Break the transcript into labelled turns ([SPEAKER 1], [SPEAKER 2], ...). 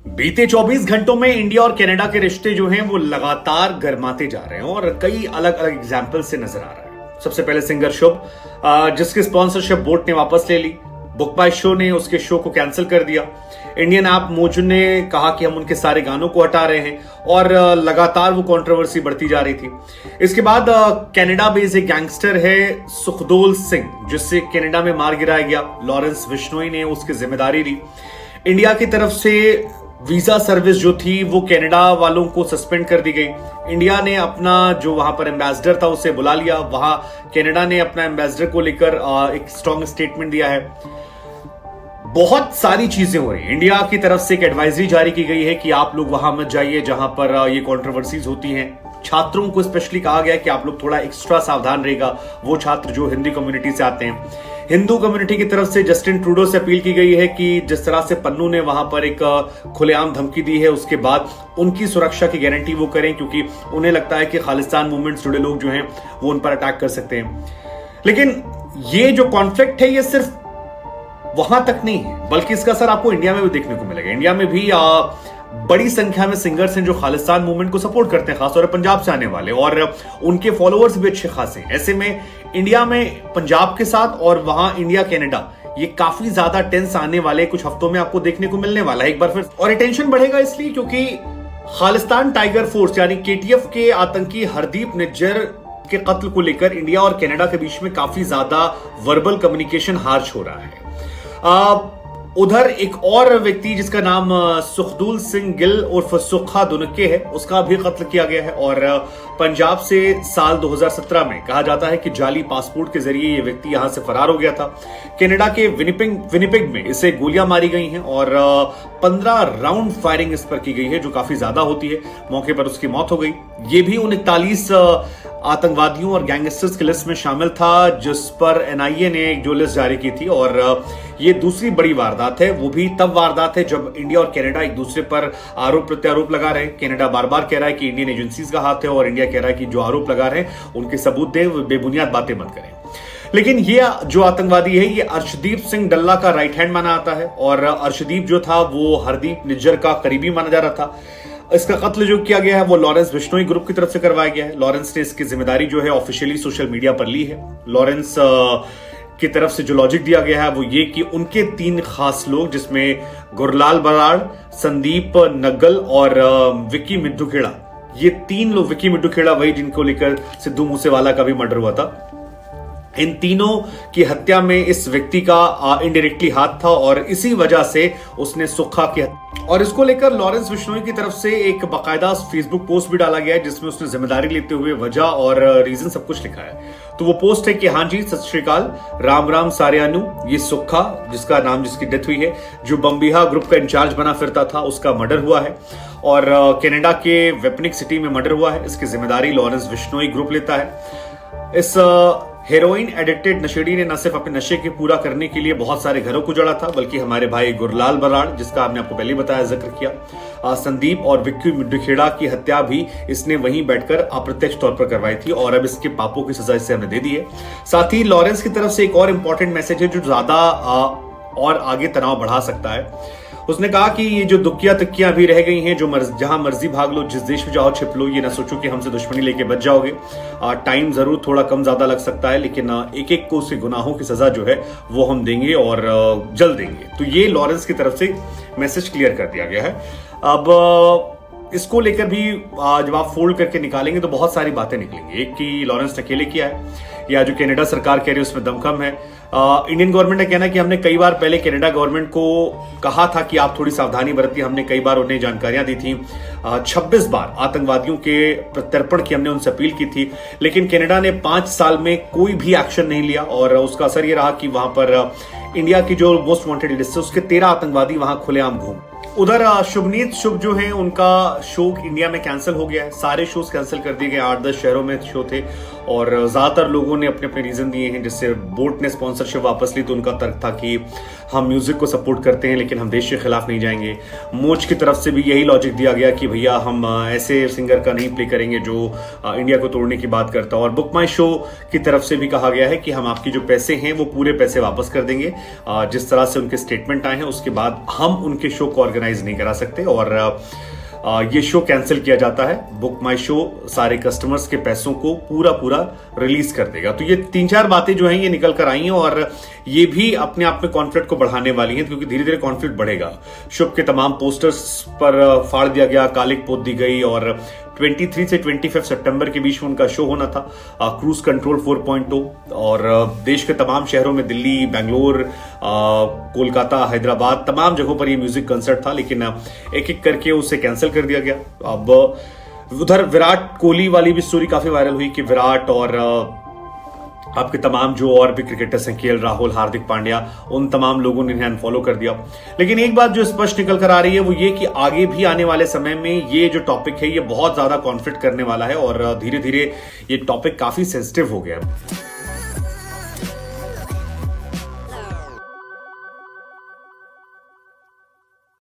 [SPEAKER 1] बीते 24 घंटों में इंडिया और कनाडा के रिश्ते जो हैं वो लगातार गर्माते जा रहे हैं और कई अलग अलग एग्जाम्पल से नजर आ रहा है। सबसे पहले सिंगर शुभ, जिसकी स्पॉन्सरशिप बोट ने वापस ले ली। बुक बाय शो ने उसके शो को कैंसिल कर दिया। इंडियन ऐप मोजो ने कहा कि हम उनके सारे गानों को हटा रहे हैं और लगातार वो कंट्रोवर्सी बढ़ती जा रही थी। इसके बाद कनाडा बेस्ड एक गैंगस्टर है सुखदोल सिंह, जिससे कनाडा में मार गिराया गया। लॉरेंस बिश्नोई ने उसकी जिम्मेदारी ली। इंडिया की तरफ से वीजा सर्विस जो थी वो कनाडा वालों को सस्पेंड कर दी गई। इंडिया ने अपना जो वहां पर एम्बेसडर था उसे बुला लिया। वहां कनाडा ने अपना एम्बेसडर को लेकर एक स्ट्रॉन्ग स्टेटमेंट दिया है। बहुत सारी चीजें हो रही हैं। इंडिया की तरफ से एक एडवाइजरी जारी की गई है कि आप लोग वहां मत जाइए जहां पर ये कंट्रोवर्सीज होती हैं। छात्रों को स्पेशली कहा गया कि आप लोग थोड़ा एक्स्ट्रा सावधान रहेगा, वो छात्र जो हिंदी कम्युनिटी से आते हैं। हिंदू कम्युनिटी की तरफ से जस्टिन ट्रूडो से अपील की गई है कि जिस तरह से पन्नू ने वहां पर एक खुलेआम धमकी दी है, उसके बाद उनकी सुरक्षा की गारंटी वो करें, क्योंकि उन्हें लगता है कि खालिस्तान मूवमेंट से जुड़े लोग जो हैं वो उन पर अटैक कर सकते हैं। लेकिन ये जो कॉन्फ्लिक्ट है ये सिर्फ वहां तक नहीं है, बल्कि इसका असर आपको इंडिया में भी देखने को मिलेगा। इंडिया में भी बड़ी संख्या में सिंगर्स हैं जो खालिस्तान मूवमेंट को सपोर्ट करते हैं, खासतौर पर पंजाब से आने वाले, और उनके फॉलोअर्स भी अच्छे खासे हैं। ऐसे में इंडिया में पंजाब के साथ और वहां इंडिया कनाडा ये काफी ज्यादा टेंस आने वाले कुछ हफ्तों में आपको देखने को मिलने वाला है एक बार फिर। और ये टेंशन बढ़ेगा इसलिए क्योंकि खालिस्तान टाइगर फोर्स यानी केटीएफ के आतंकी हरदीप निज्जर के कत्ल को लेकर इंडिया और कनाडा के बीच में काफी ज्यादा वर्बल कम्युनिकेशन हार्श हो रहा है। उधर एक और व्यक्ति जिसका नाम सुखदूल सिंह गिल उर्फ सुखा दुनके है, उसका भी कत्ल किया गया है। और पंजाब से साल 2017 में कहा जाता है कि जाली पासपोर्ट के जरिए ये व्यक्ति यहां से फरार हो गया था। कनाडा के विनिपेग में इसे गोलियां मारी गई हैं और 15 राउंड फायरिंग इस पर की गई है, जो काफी ज्यादा होती है। मौके पर उसकी मौत हो गई। ये भी उन 41 आतंकवादियों और गैंगस्टर्स की लिस्ट में शामिल था जिस पर एनआईए ने एक जो लिस्ट जारी की थी। और ये दूसरी बड़ी वारदात है। वो भी तब वारदात है जब इंडिया और कनाडा एक दूसरे पर आरोप प्रत्यारोप लगा रहे हैं। कनाडा बार बार कह रहा है कि इंडियन एजेंसीज का हाथ है और इंडिया कह रहा है कि जो आरोप लगा रहे हैं उनके सबूत दें, बेबुनियाद बातें मत करें। लेकिन ये जो आतंकवादी है ये अर्शदीप सिंह डल्ला का राइट हैंड माना जाता है और अर्शदीप जो था वो हरदीप निज्जर का करीबी माना जा रहा था। इसका कत्ल जो किया गया है वो लॉरेंस बिश्नोई ग्रुप की तरफ से करवाया गया है। लॉरेंस ने इसकी जिम्मेदारी जो है ऑफिशियली सोशल मीडिया पर ली है। लॉरेंस की तरफ से जो लॉजिक दिया गया है वो ये कि उनके 3 खास लोग, जिसमें गुरलाल बराड़, संदीप नग्गल और विक्की मिड्डूखेड़ा, ये 3 लोग, विक्की मिड्डूखेड़ा वही जिनको लेकर सिद्धू मूसेवाला का भी मर्डर हुआ था, इन तीनों की हत्या में इस व्यक्ति का इनडायरेक्टली हाथ था और इसी वजह से उसने सुखा की। और इसको लेकर लॉरेंस बिश्नोई की तरफ से एक बाकायदा फेसबुक पोस्ट भी डाला गया है जिसमें उसने जिम्मेदारी लेते हुए वजह और रीजन सब कुछ लिखा है। तो वो पोस्ट है कि हाँ जी, सत श्री अकाल, राम राम सारियानु, ये सुखा जिसका नाम, जिसकी डेथ हुई है, जो बम्बिहा ग्रुप का इंचार्ज बना फिरता था, उसका मर्डर हुआ है और कनाडा के वेपनिक सिटी में मर्डर हुआ है। इसकी जिम्मेदारी लॉरेंस बिश्नोई ग्रुप लेता है। इस हेरोइन एडिक्टेड नशेड़ी ने न सिर्फ अपने नशे के पूरा करने के लिए बहुत सारे घरों को जड़ा था, बल्कि हमारे भाई गुरलाल बराड़, जिसका हमने आपको पहले बताया, जिक्र किया, संदीप और विक्की मिड्डूखेड़ा की हत्या भी इसने वहीं बैठकर अप्रत्यक्ष तौर पर करवाई थी और अब इसके पापों की सजा इससे हमने दे दी है। साथ ही लॉरेंस की तरफ से एक और इंपॉर्टेंट मैसेज है जो ज्यादा और आगे तनाव बढ़ा सकता है। उसने कहा कि ये जो दुखिया तकियां भी रह गई हैं, जो जहां मर्जी भाग लो, जिस देश में जाओ छिप लो, ये ना सोचो कि हमसे दुश्मनी लेके बच जाओगे। टाइम जरूर थोड़ा कम ज्यादा लग सकता है, लेकिन एक एक को उसके गुनाहों की सजा जो है वो हम देंगे और जल्द देंगे। तो ये लॉरेंस की तरफ से मैसेज क्लियर कर दिया गया है। अब इसको लेकर भी जब आप फोल्ड करके निकालेंगे तो बहुत सारी बातें निकलेंगी। एक कि लॉरेंस ने अकेले किया है, या जो कनाडा सरकार कह रही है उसमें दम कम है। इंडियन गवर्नमेंट का कहना है कि हमने कई बार पहले कनाडा गवर्नमेंट को कहा था कि आप थोड़ी सावधानी बरतिए, हमने कई बार उन्हें जानकारियां दी थी। 26 बार आतंकवादियों के प्रत्यर्पण की हमने उनसे अपील की थी, लेकिन कनाडा ने 5 साल में कोई भी एक्शन नहीं लिया और उसका असर यह रहा कि वहां पर इंडिया की जो मोस्ट वांटेड लिस्ट है उसके 13 आतंकवादी वहां खुलेआम घूम। उधर शुभनीत शुभ जो है उनका शो इंडिया में कैंसिल हो गया है। सारे शोज कैंसिल कर दिए गए। 8-10 शहरों में शो थे और ज़्यादातर लोगों ने अपने अपने रीज़न दिए हैं। जिससे बोट ने स्पॉन्सरशिप वापस ली तो उनका तर्क था कि हम म्यूज़िक को सपोर्ट करते हैं लेकिन हम देश के खिलाफ नहीं जाएंगे। मोच की तरफ से भी यही लॉजिक दिया गया कि भैया हम ऐसे सिंगर का नहीं प्ले करेंगे जो इंडिया को तोड़ने की बात करता है। और बुक माई शो की तरफ से भी कहा गया है कि हम आपकी जो पैसे हैं वो पूरे पैसे वापस कर देंगे। जिस तरह से उनके स्टेटमेंट आए हैं उसके बाद हम उनके शो को ऑर्गेनाइज नहीं करा सकते और ये शो कैंसिल किया जाता है। बुक माई शो सारे कस्टमर्स के पैसों को पूरा रिलीज कर देगा। तो ये 3-4 बातें जो हैं ये निकल कर आई हैं और ये भी अपने आप में कॉन्फ्लिक्ट को बढ़ाने वाली हैं क्योंकि धीरे धीरे कॉन्फ्लिक्ट बढ़ेगा। शुभ के तमाम पोस्टर्स पर फाड़ दिया गया, कालिक पोत दी गई और 23 से 25 सितंबर के बीच में उनका शो होना था क्रूज कंट्रोल 4.0 और देश के तमाम शहरों में, दिल्ली, बेंगलोर, कोलकाता, हैदराबाद, तमाम जगहों पर ये म्यूजिक कंसर्ट था लेकिन एक एक करके उसे कैंसिल कर दिया गया। अब उधर विराट कोहली वाली भी स्टोरी काफी वायरल हुई कि विराट और आपके तमाम जो और भी क्रिकेटर्स हैं, केएल राहुल, हार्दिक पांड्या, उन तमाम लोगों ने इन्हें अनफॉलो कर दिया। लेकिन एक बात जो स्पष्ट निकल कर आ रही है वो ये कि आगे भी आने वाले समय में ये जो टॉपिक है ये बहुत ज्यादा कॉन्फ्लिक्ट करने वाला है और धीरे धीरे ये टॉपिक काफी सेंसिटिव हो गया है।